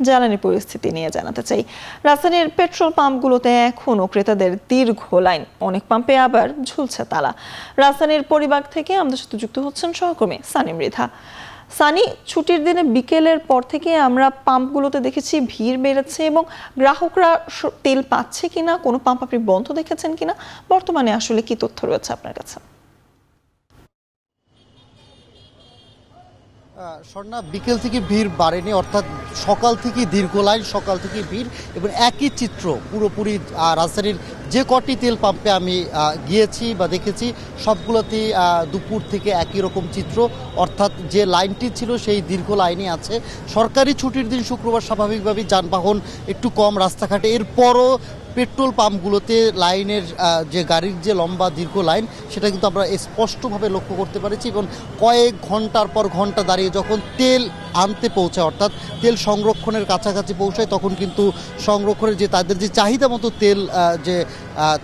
জ্বালানি পরিস্থিতি নিয়ে জানাতে চাই। রাজধানীর পেট্রোল পাম্পগুলোতে এখনও ক্রেতাদের দীর্ঘ লাইন, অনেক পাম্পে আবার ঝুলছে তালা। রাজধানীর পরিবাগ থেকে আমাদের সাথে যুক্ত হচ্ছেন সহকর্মী সানি মৃধা। সানি, ছুটির দিনে বিকেলের পর থেকে আমরা পাম্পগুলোতে দেখেছি ভিড় বেড়েছে এবং গ্রাহকরা তেল পাচ্ছে কিনা, কোনো পাম্প আপনি বন্ধ দেখেছেন কিনা, বর্তমানে আসলে কি তথ্য রয়েছে আপনার কাছে? স্বর্ণা, বিকেল থেকে ভিড় বাড়েনি, অর্থাৎ সকাল থেকে দীর্ঘ লাইন, সকাল থেকে ভিড় এবং একই চিত্র পুরোপুরি রাজধানীর যে কটি তেল পাম্পে আমি গিয়েছি বা দেখেছি সবগুলোতেই দুপুর থেকে একই রকম চিত্র, অর্থাৎ যে লাইনটি ছিল সেই দীর্ঘ লাইনই আছে। সরকারি ছুটির দিন শুক্রবার স্বাভাবিকভাবেই যানবাহন একটু কম রাস্তাঘাটে, এরপরও পেট্রোল পাম্পগুলোতে লাইনের যে গাড়ির যে লম্বা দীর্ঘ লাইন সেটা কিন্তু আমরা স্পষ্টভাবে লক্ষ্য করতে পারছি এবং কয়েক ঘন্টার পর ঘন্টা দাঁড়িয়ে যখন তেল আনতে পৌঁছায়, অর্থাৎ তেল সংরক্ষণের কাছাকাছি পৌঁছায়, তখন কিন্তু সংরক্ষণের যে তাদের যে চাহিদা মতো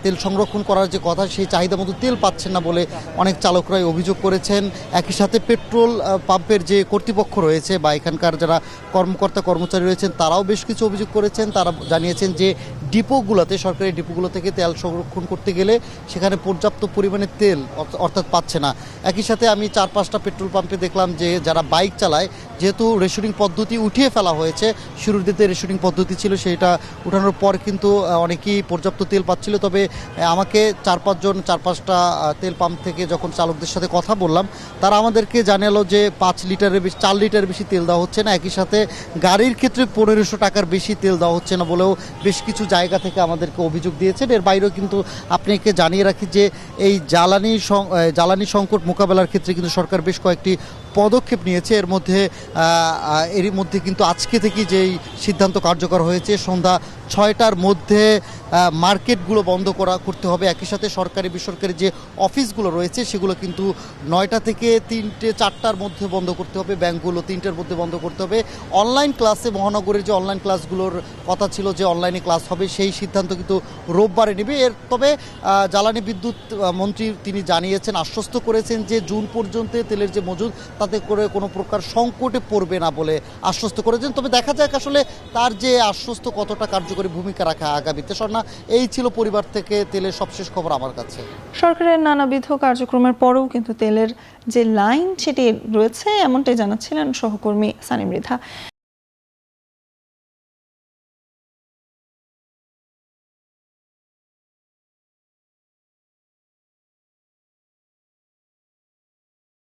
তেল সংরক্ষণ করার যে কথা, সেই চাহিদা মতো তেল পাচ্ছেন না বলে অনেক চালকরাই অভিযোগ করেছেন। একই সাথে পেট্রোল পাম্পের যে কর্তৃপক্ষ রয়েছে বা এখানকার যারা কর্মকর্তা কর্মচারী রয়েছেন তারাও বেশ কিছু অভিযোগ করেছেন। তারা জানিয়েছেন যে ডিপোগুলোতে, সরকারি ডিপোগুলো থেকে তেল সংরক্ষণ করতে গেলে সেখানে পর্যাপ্ত পরিমাণে তেল অর্থাৎ পাচ্ছে না। একই সাথে আমি 4-5টা পেট্রোল পাম্পে দেখলাম যে যারা বাইক চালায়, যেহেতু রেশনিং পদ্ধতি উঠিয়ে ফেলা হয়েছে, শুরুর দিকে রেশনিং পদ্ধতি ছিল, সেটা উঠানোর পর কিন্তু অনেকেই পর্যাপ্ত তেল পাচ্ছিল। তবে আমাকে 4-5টা তেল পাম্প থেকে যখন চালকদের সাথে কথা বললাম, তারা আমাদেরকে জানালো যে 5 লিটারের বেশি, 4 লিটারের বেশি তেল দেওয়া হচ্ছে না। একই সাথে গাড়ির ক্ষেত্রে 1500 টাকার বেশি তেল দেওয়া হচ্ছে না বলেও বেশ কিছু জায়গা থেকে আমাদেরকে অভিযোগ দিয়েছেন। এর বাইরেও কিন্তু আপনাকে জানিয়ে রাখি যে এই জ্বালানি সংকট মোকাবেলার ক্ষেত্রে কিন্তু সরকার বেশ কয়েকটি পদক্ষেপ নিয়েছে। এরই মধ্যে কিন্তু আজকে থেকে যেই সিদ্ধান্ত কার্যকর হয়েছে, সন্ধ্যা 6টার মধ্যে মার্কেটগুলো বন্ধ করতে হবে। একই সাথে সরকারি বেসরকারি যে অফিসগুলো রয়েছে সেগুলো কিন্তু 9টা থেকে 3টে-4টার মধ্যে বন্ধ করতে হবে, ব্যাংকগুলো 3টার মধ্যে বন্ধ করতে হবে। অনলাইন ক্লাসে মহানগরের যে অনলাইন ক্লাসগুলোর কথা ছিল যে অনলাইনে ক্লাস হবে, সেই সিদ্ধান্ত কিন্তু রোববারে নেবে। তবে জ্বালানি বিদ্যুৎ মন্ত্রী তিনি জানিয়েছেন, আশ্বস্ত করেছেন যে জুন পর্যন্ত তেলের যে মজুদ তাতে করে কোনো প্রকার সংকটে পড়বে না বলে আশ্বস্ত করেছেন। তবে দেখা যাক আসলে তার যে আশ্বস্ত কতটা কার্যকরী ভূমিকা রাখা আগামীতে। স্বর্ণা, এই ছিল পরিবার থেকে তেলের সবশেষ খবর আমার কাছে। সরকারের নানাবিধ কার্যক্রমের পরেও কিন্তু তেলের যে লাইন সেটি রয়েছে, এমনটাই জানাচ্ছিলেন সহকর্মী সানি মৃধা।